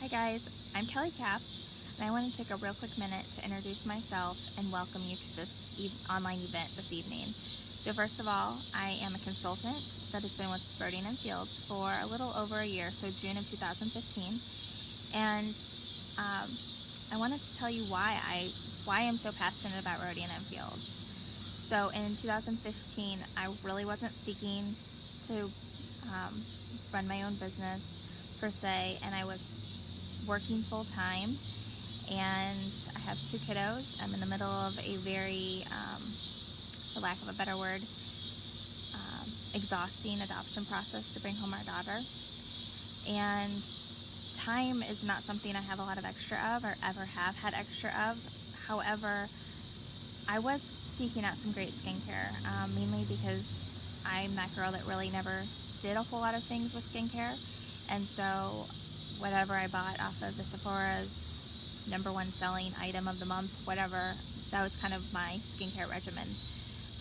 Hi guys, I'm Kelly Capps, and I want to take a real quick minute to introduce myself and welcome you to this online event this evening. So first of all, I am a consultant that has been with Roadian and Fields for a little over a year, so June of 2015, and I wanted to tell you why I'm so passionate about Roadian and Fields. So in 2015, I really wasn't seeking to run my own business per se, and I was working full time, and I have two kiddos. I'm in the middle of a very, for lack of a better word, exhausting adoption process to bring home our daughter. And time is not something I have a lot of extra of or ever have had extra of. However, I was seeking out some great skincare, mainly because I'm that girl that really never did a whole lot of things with skincare. And so whatever I bought off of the Sephora's #1 selling item of the month, whatever, that was kind of my skincare regimen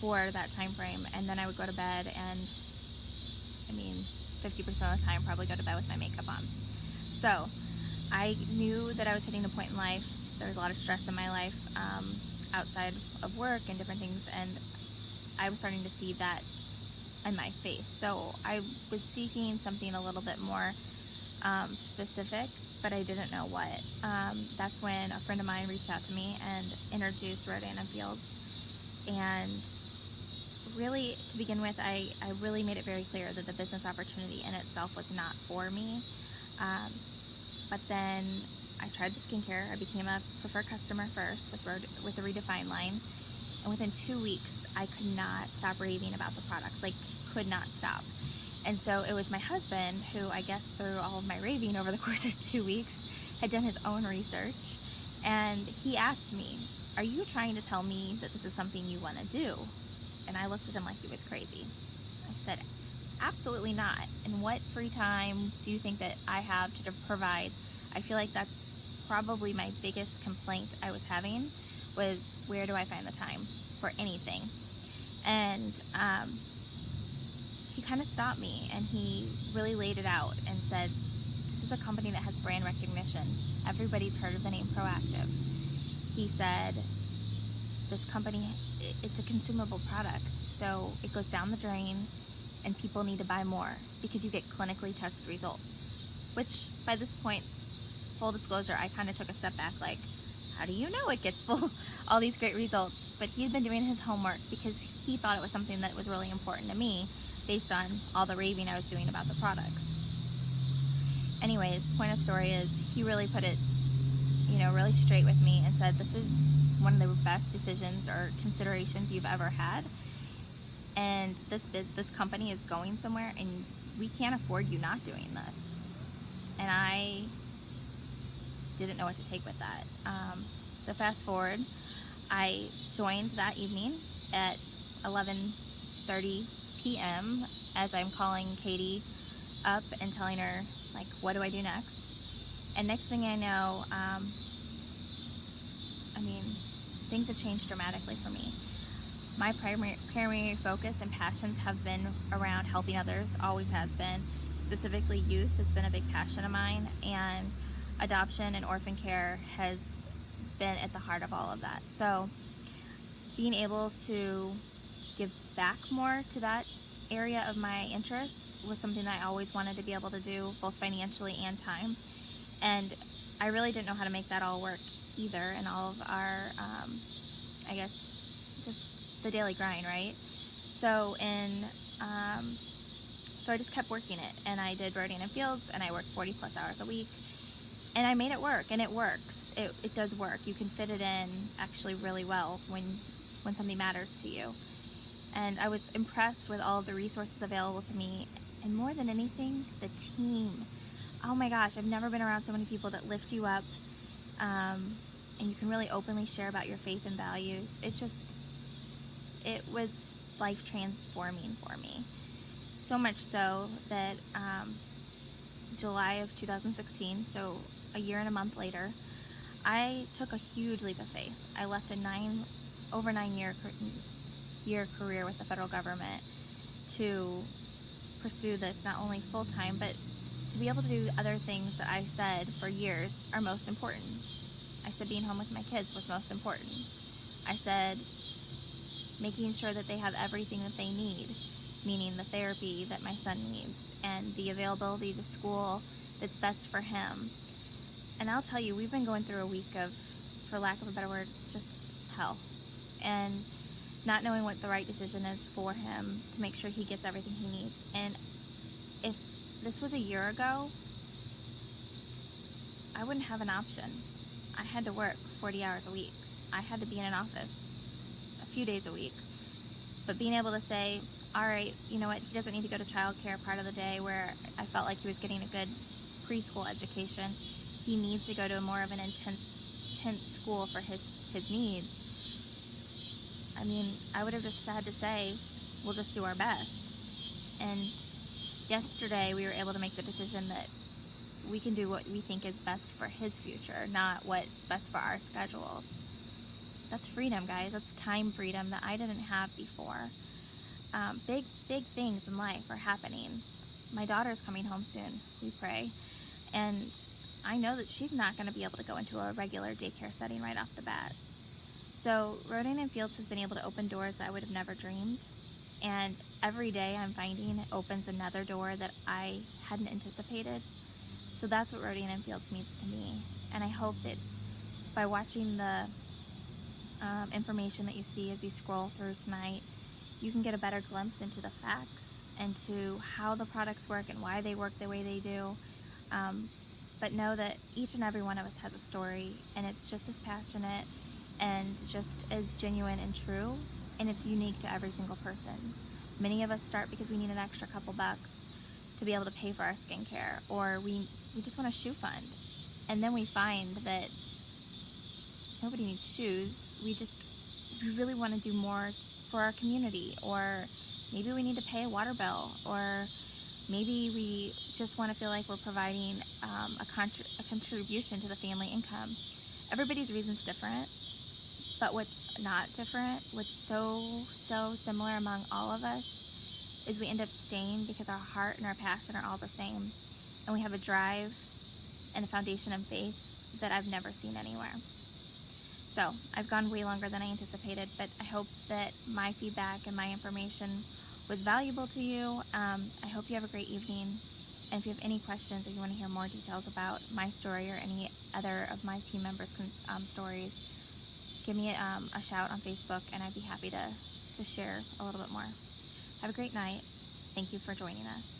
for that time frame. And then I would go to bed, and 50% of the time probably go to bed with my makeup on. So I knew that I was hitting a point in life. There was a lot of stress in my life outside of work and different things, and I was starting to see that in my face. So I was seeking something a little bit more specific, but I didn't know what. That's when a friend of mine reached out to me and introduced Roadian and Fields. And really, to begin with, I really made it very clear that the business opportunity in itself was not for me. But then I tried the skincare. I became a preferred customer first with the Redefine line. And within 2 weeks, I could not stop raving about the products, could not stop. And so it was my husband who, I guess through all of my raving over the course of 2 weeks, had done his own research. And he asked me, "Are you trying to tell me that this is something you want to do?" And I looked at him like he was crazy. I said, "Absolutely not. And what free time do you think that I have to provide?" I feel like that's probably my biggest complaint I was having, was where do I find the time for anything? And he kind of stopped me, and he really laid it out and said, "This is a company that has brand recognition. Everybody's heard of the name Proactive." He said, "This company, it's a consumable product, so it goes down the drain, and people need to buy more because you get clinically tested results." Which, by this point, full disclosure, I kind of took a step back, how do you know it gets all these great results? But he had been doing his homework because he thought it was something that was really important to me based on all the raving I was doing about the products. Anyways, point of story is, he really put it, really straight with me and said, "This is one of the best decisions or considerations you've ever had. And this company is going somewhere, and we can't afford you not doing this." And I didn't know what to take with that. So fast forward, I joined that evening at 11:30 p.m. as I'm calling Katie up and telling her, what do I do next? And next thing I know, things have changed dramatically for me. My primary focus and passions have been around helping others, always has been. Specifically, youth has been a big passion of mine, and adoption and orphan care has been at the heart of all of that. So being able to give back more to that area of my interest was something that I always wanted to be able to do, both financially and time. And I really didn't know how to make that all work either in all of our, just the daily grind, right? So so I just kept working it, and I did Roadian and Fields, and I worked 40 plus hours a week, and I made it work, and it works. It does work. You can fit it in actually really well when something matters to you. And I was impressed with all of the resources available to me, and more than anything, the team. Oh my gosh, I've never been around so many people that lift you up, and you can really openly share about your faith and values. It was life transforming for me. So much so that July of 2016, so a year and a month later, I took a huge leap of faith. I left a over 9 year career with the federal government to pursue this, not only full-time, but to be able to do other things that I said for years are most important. I said being home with my kids was most important. I said making sure that they have everything that they need, meaning the therapy that my son needs and the availability to school that's best for him. And I'll tell you, we've been going through a week of, for lack of a better word, just hell. And not knowing what the right decision is for him to make sure he gets everything he needs. And if this was a year ago, I wouldn't have an option. I had to work 40 hours a week. I had to be in an office a few days a week. But being able to say, all right, you know what, he doesn't need to go to childcare part of the day where I felt like he was getting a good preschool education. He needs to go to more of an intense school for his needs. I mean, I would have just had to say, we'll just do our best. And yesterday we were able to make the decision that we can do what we think is best for his future, not what's best for our schedules. That's freedom, guys. That's time freedom that I didn't have before. Big things in life are happening. My daughter's coming home soon, we pray. And I know that she's not going to be able to go into a regular daycare setting right off the bat. So Rodin and Fields has been able to open doors that I would have never dreamed. And every day I'm finding it opens another door that I hadn't anticipated. So that's what Rodin and Fields means to me. And I hope that by watching the information that you see as you scroll through tonight, you can get a better glimpse into the facts and to how the products work and why they work the way they do. But know that each and every one of us has a story, and it's just as passionate and just as genuine and true, and it's unique to every single person. Many of us start because we need an extra couple bucks to be able to pay for our skincare, or we just want a shoe fund. And then we find that nobody needs shoes. We really want to do more for our community, or maybe we need to pay a water bill, or maybe we just want to feel like we're providing a contribution to the family income. Everybody's reason's different, but what's not different, what's so similar among all of us, is we end up staying because our heart and our passion are all the same, and we have a drive and a foundation of faith that I've never seen anywhere. So I've gone way longer than I anticipated, but I hope that my feedback and my information was valuable to you. I hope you have a great evening. And if you have any questions or you want to hear more details about my story or any other of my team members' stories, give me a shout on Facebook, and I'd be happy to share a little bit more. Have a great night. Thank you for joining us.